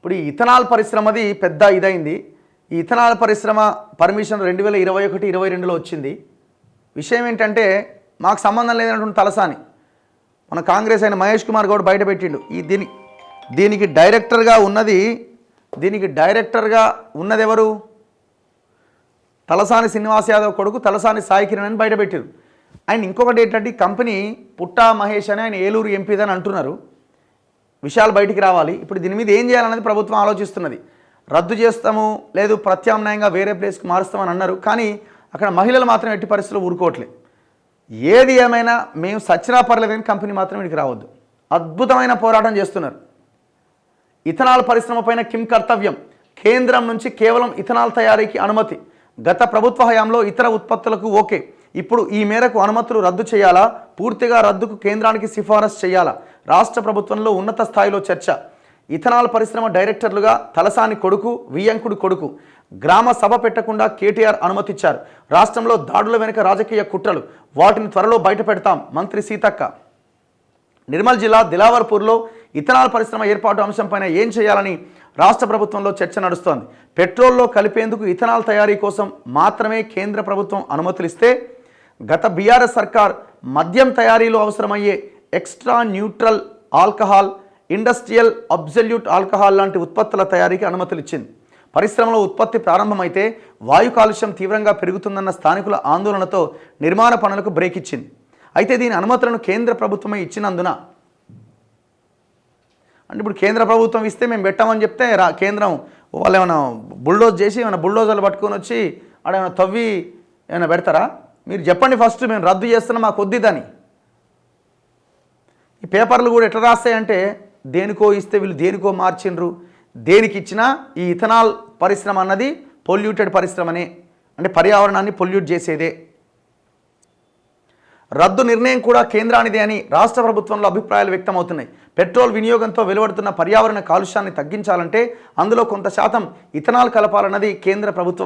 ఇప్పుడు ఈ ఇథనాల్ పరిశ్రమది పెద్ద ఇదైంది. ఈ ఇథనాల్ పరిశ్రమ పర్మిషన్ 2021-22లో వచ్చింది. విషయం ఏంటంటే మాకు సంబంధం లేదన్నటువంటి తలసాని మన కాంగ్రెస్ అయిన మహేష్ కుమార్ గౌడ్ బయట పెట్టిండు. దీనికి డైరెక్టర్గా ఉన్నది ఎవరు? తలసాని శ్రీనివాస్ యాదవ్ కొడుకు తలసాని సాయి కిరణ్ అని బయటపెట్టారు. ఆయన ఇంకొకటి ఏంటంటే కంపెనీ పుట్టా మహేష్ అని ఆయన ఏలూరు ఎంపీదని అంటున్నారు. విషయాలు బయటికి రావాలి. ఇప్పుడు దీని మీద ఏం చేయాలనేది ప్రభుత్వం ఆలోచిస్తున్నది. రద్దు చేస్తాము, లేదు ప్రత్యామ్నాయంగా వేరే ప్లేస్కి మారుస్తామని అన్నారు. కానీ అక్కడ మహిళలు మాత్రం ఎట్టి పరిస్థితుల్లో ఊరుకోవట్లేదు. ఏది ఏమైనా మేము సచ్చినా పర్లేదని కంపెనీ మాత్రం ఇక్కడికి రావద్దు. అద్భుతమైన పోరాటం చేస్తున్నారు. ఇథనాల్ పరిశ్రమ పైన కిమ్ కర్తవ్యం? కేంద్రం నుంచి కేవలం ఇథనాల్ తయారీకి అనుమతి. గత ప్రభుత్వ హయాంలో ఇతర ఉత్పత్తులకు ఓకే. ఇప్పుడు ఈ మేరకు అనుమతులు రద్దు చేయాలా? పూర్తిగా రద్దుకు కేంద్రానికి సిఫారసు చేయాలా? రాష్ట్ర ప్రభుత్వంలో ఉన్నత స్థాయిలో చర్చ. ఇథనాల్ పరిశ్రమ డైరెక్టర్లుగా తలసాని కొడుకు, వియ్యంకుడి కొడుకు. గ్రామ సభ పెట్టకుండా కేటీఆర్ అనుమతిచ్చారు. రాష్ట్రంలో దాడుల వెనుక రాజకీయ కుట్రలు, వాటిని త్వరలో బయటపెడతాం మంత్రి సీతక్క. నిర్మల్ జిల్లా దిలావర్పూర్లో ఇథనాల్ పరిశ్రమ ఏర్పాటు అంశంపైన ఏం చేయాలని రాష్ట్ర ప్రభుత్వంలో చర్చ నడుస్తోంది. పెట్రోల్లో కలిపేందుకు ఇథనాల్ తయారీ కోసం మాత్రమే కేంద్ర ప్రభుత్వం అనుమతులు ఇస్తే, గత బీఆర్ఎస్ సర్కార్ మద్యం తయారీలో అవసరమయ్యే extra neutral alcohol, industrial absolute alcohol లాంటి ఉత్పత్తుల తయారీకి అనుమతులు ఇచ్చింది. పరిశ్రమలో ఉత్పత్తి ప్రారంభమైతే వాయు కాలుష్యం తీవ్రంగా పెరుగుతుందన్న స్థానికుల ఆందోళనతో నిర్మాణ పనులకు బ్రేక్ ఇచ్చింది. అయితే దీని అనుమతులను కేంద్ర ప్రభుత్వమే ఇచ్చినందున, అంటే ఇప్పుడు కేంద్ర ప్రభుత్వం ఇస్తే మేము పెట్టామని చెప్తే కేంద్రం వాళ్ళు ఏమైనా బుల్డోజ్ చేసి ఏమైనా బుల్డోజర్లు పట్టుకొని వచ్చి ఆడేమైనా తవ్వి ఏమైనా పెడతారా? మీరు చెప్పండి ఫస్ట్, మేము రద్దు చేస్తున్నాం, మాకు వద్దిదని. ఈ పేపర్లు కూడా ఎట్లా రాస్తాయంటే దేనికో ఇస్తే వీళ్ళు దేనికో మార్చిండ్రు. దేనికి ఇచ్చినా ఈ ఇథనాల్ పరిశ్రమ అన్నది పొల్యూటెడ్ పరిశ్రమనే, అంటే పర్యావరణాన్ని పొల్యూట్ చేసేదే. రద్దు నిర్ణయం కూడా కేంద్రానిదే అని రాష్ట్ర ప్రభుత్వంలో అభిప్రాయాలు వ్యక్తమవుతున్నాయి. పెట్రోల్ వినియోగంతో వెలువడుతున్న పర్యావరణ కాలుష్యాన్ని తగ్గించాలంటే అందులో కొంత శాతం ఇథనాల్ కలపాలన్నది కేంద్ర ప్రభుత్వ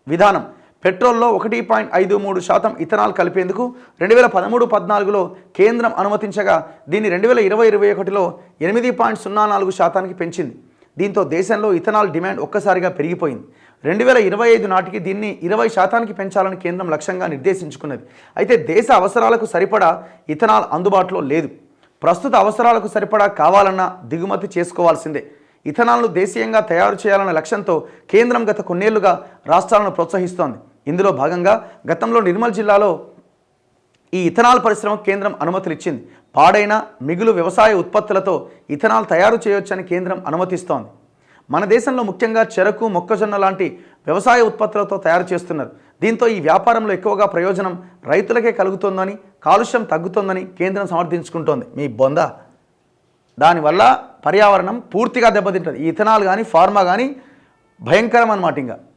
విధానం. పెట్రోల్లో 1.53% ఇథనాల్ కలిపేందుకు 2013-14లో కేంద్రం అనుమతించగా దీన్ని 2020-21లో 8.04% పెంచింది. దీంతో దేశంలో ఇథనాల్ డిమాండ్ ఒక్కసారిగా పెరిగిపోయింది. 2025 నాటికి దీన్ని 20% పెంచాలని కేంద్రం లక్ష్యంగా నిర్దేశించుకున్నది. అయితే దేశ అవసరాలకు సరిపడా ఇథనాల్ అందుబాటులో లేదు. ప్రస్తుత అవసరాలకు సరిపడా కావాలన్నా దిగుమతి చేసుకోవాల్సిందే. ఇథనాల్ను దేశీయంగా తయారు చేయాలన్న లక్ష్యంతో కేంద్రం గత కొన్నేళ్లుగా రాష్ట్రాలను ప్రోత్సహిస్తోంది. ఇందులో భాగంగా గతంలో నిర్మల్ జిల్లాలో ఈ ఇథనాల్ పరిశ్రమకు కేంద్రం అనుమతులు ఇచ్చింది. పాడైన మిగులు వ్యవసాయ ఉత్పత్తులతో ఇథనాల్ తయారు చేయొచ్చని కేంద్రం అనుమతిస్తోంది. మన దేశంలో ముఖ్యంగా చెరకు, మొక్కజొన్న లాంటి వ్యవసాయ ఉత్పత్తులతో తయారు చేస్తున్నారు. దీంతో ఈ వ్యాపారంలో ఎక్కువగా ప్రయోజనం రైతులకే కలుగుతోందని, కాలుష్యం తగ్గుతోందని కేంద్రం సమర్థించుకుంటోంది. మీ బొంద. దానివల్ల పర్యావరణం పూర్తిగా దెబ్బతింటుంది. ఈ ఇథనాల్ కానీ ఫార్మా కానీ భయంకరం అన్నమాట. ఇంకా 1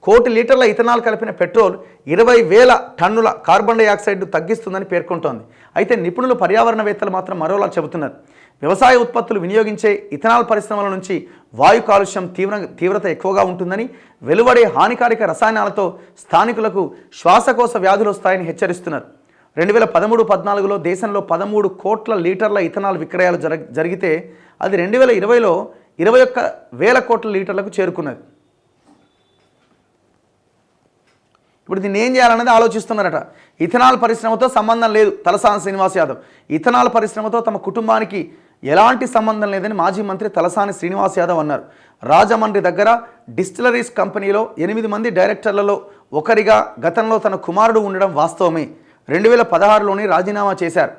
కోటి లీటర్ల ఇథనాల్ కలిపిన పెట్రోల్ 20,000 టన్నుల కార్బన్ డైఆక్సైడ్ తగ్గిస్తుందని పేర్కొంటోంది. అయితే నిపుణులు, పర్యావరణవేత్తలు మాత్రం మరోలా చెబుతున్నారు. వ్యవసాయ ఉత్పత్తులు వినియోగించే ఇథనాల్ పరిశ్రమల నుంచి వాయు కాలుష్యం తీవ్రత ఎక్కువగా ఉంటుందని, వెలువడే హానికారక రసాయనాలతో స్థానికులకు శ్వాసకోశ వ్యాధులు వస్తాయని హెచ్చరిస్తున్నారు. 2013-14లో దేశంలో 13 కోట్ల లీటర్ల ఇథనాల్ విక్రయాలు జరిగితే అది 2020లో 21,000 కోట్ల లీటర్లకు చేరుకున్నది. ఇప్పుడు దీన్ని ఏం చేయాలనేది ఆలోచిస్తున్నారట. ఇథనాల్ పరిశ్రమతో సంబంధం లేదు తలసాని శ్రీనివాస్ యాదవ్. ఇథనాల్ పరిశ్రమతో తమ కుటుంబానికి ఎలాంటి సంబంధం లేదని మాజీ మంత్రి తలసాని శ్రీనివాస్ యాదవ్ అన్నారు. రాజమండ్రి దగ్గర డిస్టిలరీస్ కంపెనీలో 8 మంది డైరెక్టర్లలో ఒకరిగా గతంలో తన కుమారుడు ఉండడం వాస్తవమే. 2016లోనే రాజీనామా చేశారు.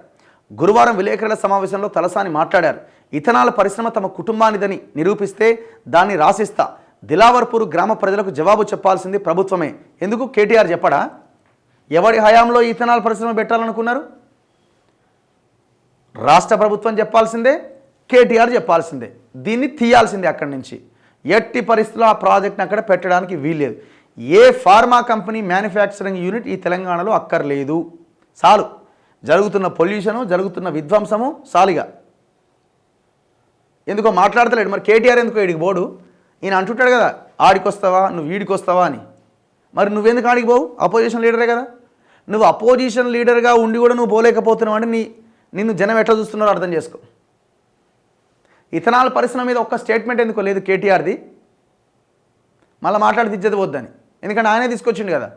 గురువారం విలేకరుల సమావేశంలో తలసాని మాట్లాడారు. ఇథనాల్ పరిశ్రమ తమ కుటుంబానిదని నిరూపిస్తే దాన్ని రాసిస్తా. దిలావర్పూర్ గ్రామ ప్రజలకు జవాబు చెప్పాల్సింది ప్రభుత్వమే. ఎందుకు కేటీఆర్ చెప్పడా? ఎవరి హయాంలో ఇథనాల్ పరిశ్రమ పెట్టాలనుకున్నారు? రాష్ట్ర ప్రభుత్వం చెప్పాల్సిందే, కేటీఆర్ చెప్పాల్సిందే. దీన్ని తీయాల్సిందే అక్కడి నుంచి. ఎట్టి పరిస్థితుల్లో ఆ ప్రాజెక్ట్ని అక్కడ పెట్టడానికి వీల్లేదు. ఏ ఫార్మా కంపెనీ మ్యానుఫ్యాక్చరింగ్ యూనిట్ ఈ తెలంగాణలో అక్కర్లేదు. చాలు. జరుగుతున్న పొల్యూషను, జరుగుతున్న విధ్వంసము సాలిగా. ఎందుకో మాట్లాడతలేడు. మరి కేటీఆర్ ఎందుకో ఈడికి బోడు? ఈయన అంటుంటాడు కదా, ఆడికి వస్తావా, నువ్వు వీడికి వస్తావా అని. మరి నువ్వెందుకు ఆడికి పోవు? అపోజిషన్ లీడరే కదా. నువ్వు అపోజిషన్ లీడర్గా ఉండి కూడా నువ్వు పోలేకపోతున్నావు అంటే నిన్ను జనం ఎట్లా చూస్తున్నారో అర్థం చేసుకో. ఇథనాల్ పరిశ్రమ మీద ఒక్క స్టేట్మెంట్ ఎందుకో లేదు కేటీఆర్ది. మళ్ళీ మాట్లాడి ఇచ్చేది వద్దని, ఎందుకంటే ఆయనే తీసుకొచ్చిండు కదా.